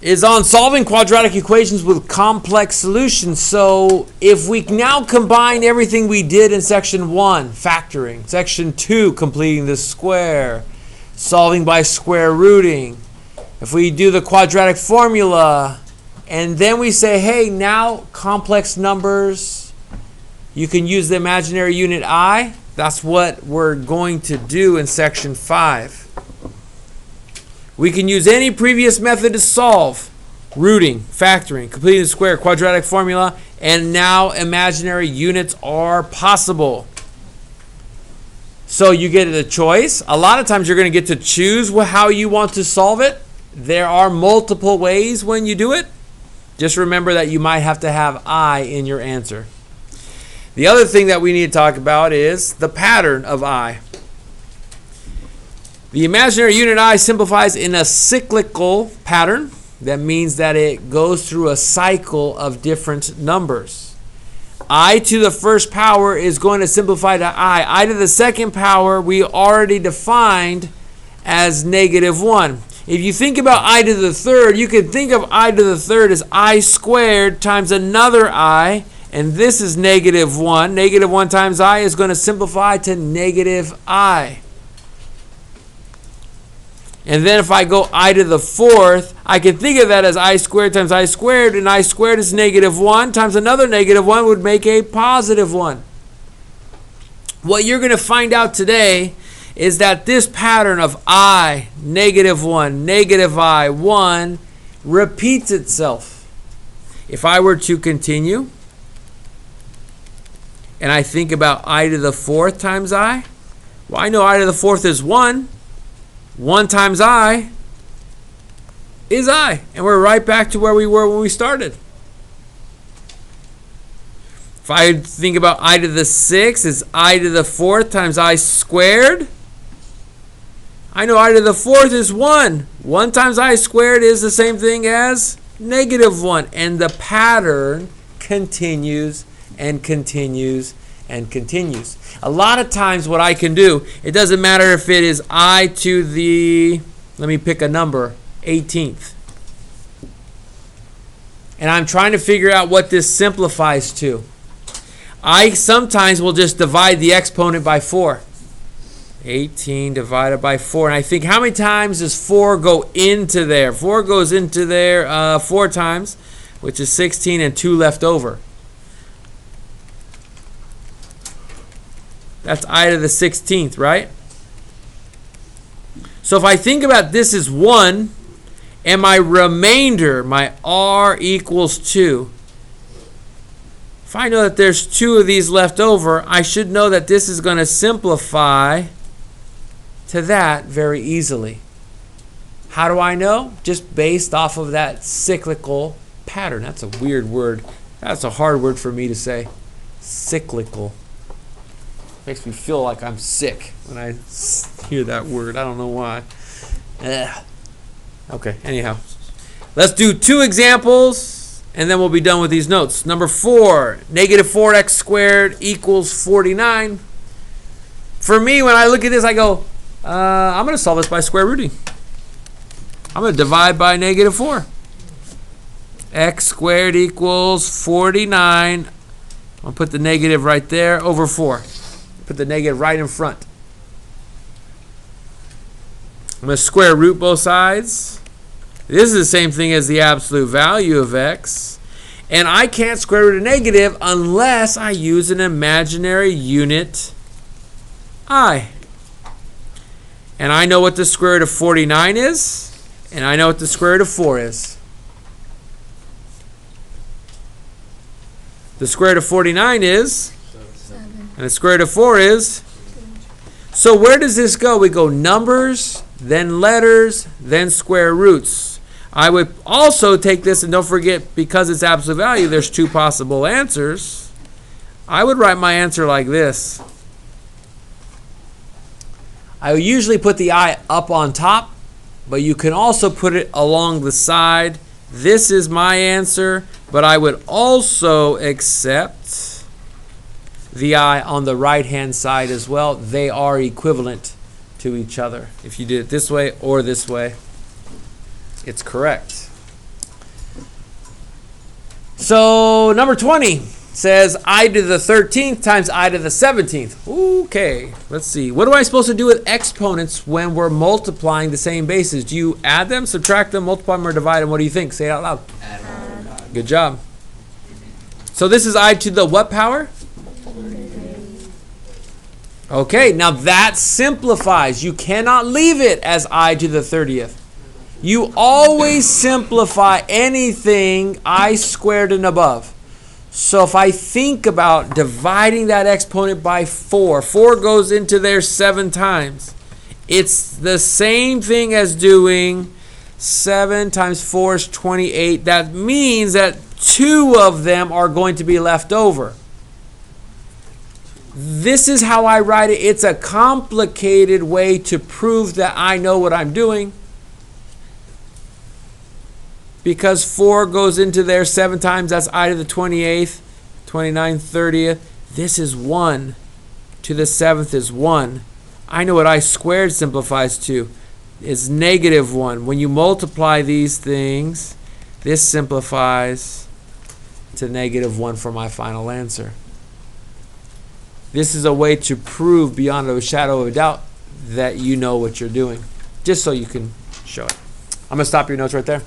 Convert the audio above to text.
is on solving quadratic equations with complex solutions. So if we now combine everything we did in section 1, factoring, section 2, completing the square, solving by square rooting, if we do the quadratic formula, and then we say, hey, now complex numbers, you can use the imaginary unit I. That's what we're going to do in section 5. We can use any previous method to solve. Rooting, factoring, completing the square, quadratic formula, and now imaginary units are possible. So you get a choice. A lot of times you're going to get to choose how you want to solve it. There are multiple ways when you do it. Just remember that you might have to have I in your answer. The other thing that we need to talk about is the pattern of I. The imaginary unit I simplifies in a cyclical pattern. That means that it goes through a cycle of different numbers. I to the first power is going to simplify to I. I to the second power we already defined as -1. If you think about I to the third, you can think of I to the third as I squared times another I, and this is -1. -1 times I is going to simplify to -I. And then if I go I to the fourth, I can think of that as I squared times I squared, and I squared is -1 times another -1 would make a +1. What you're going to find out today is that this pattern of I, -1, I, 1 repeats itself. If I were to continue, and I think about I to the fourth times I, well, I know I to the fourth is 1. 1 times I is I. And we're right back to where we were when we started. If I think about I to the 6 is I to the fourth times I squared. I know I to the fourth is 1. 1 times I squared is the same thing as -1. And the pattern continues and continues and continues. A lot of times what I can do, it doesn't matter if it is I to the, let me pick a number, 18th. And I'm trying to figure out what this simplifies to. I sometimes will just divide the exponent by 4. 18 divided by 4. And I think, how many times does 4 go into there? 4 goes into there 4 times, which is 16, and 2 left over. That's I to the 16th, right? So if I think about this as 1, and my remainder, my R equals 2. If I know that there's 2 of these left over, I should know that this is going to simplify to that very easily. How do I know? Just based off of that cyclical pattern. That's a weird word. That's a hard word for me to say. Cyclical. Makes me feel like I'm sick when I hear that word. I don't know why. Okay, anyhow. Let's do 2 examples, and then we'll be done with these notes. Number 4, -4x squared equals 49. For me, when I look at this, I go, I'm going to solve this by square rooting. I'm going to divide by -4. X squared equals 49. I'll put the negative right there over 4. Put the negative right in front. I'm going to square root both sides. This is the same thing as the absolute value of x. And I can't square root a negative unless I use an imaginary unit I. And I know what the square root of 49 is, and I know what the square root of 4 is. The square root of 49 is, and the square root of 4 is. So where does this go? We go numbers, then letters, then square roots. I would also take this, and don't forget, because it's absolute value, there's 2 possible answers. I would write my answer like this. I would usually put the I up on top, but you can also put it along the side. This is my answer, but I would also accept the I on the right-hand side as well. They are equivalent to each other. If you did it this way or this way, it's correct. So number 20 says I to the 13th times I to the 17th. Okay, let's see. What am I supposed to do with exponents when we're multiplying the same bases? Do you add them, subtract them, multiply them, or divide them? What do you think? Say it out loud. Add. Good job. So this is I to the what power? Okay, now that simplifies. You cannot leave it as I to the 30th. You always simplify anything I squared and above. So if I think about dividing that exponent by 4, 4 goes into there 7 times. It's the same thing as doing 7 times 4 is 28. That means that 2 of them are going to be left over. This is how I write it. It's a complicated way to prove that I know what I'm doing. Because 4 goes into there 7 times, that's I to the 28th, 29th, 30th. This is 1 to the 7th is 1. I know what I squared simplifies to. It's -1. When you multiply these things, this simplifies to -1 for my final answer. This is a way to prove beyond a shadow of a doubt that you know what you're doing, just so you can show it. I'm going to stop your notes right there.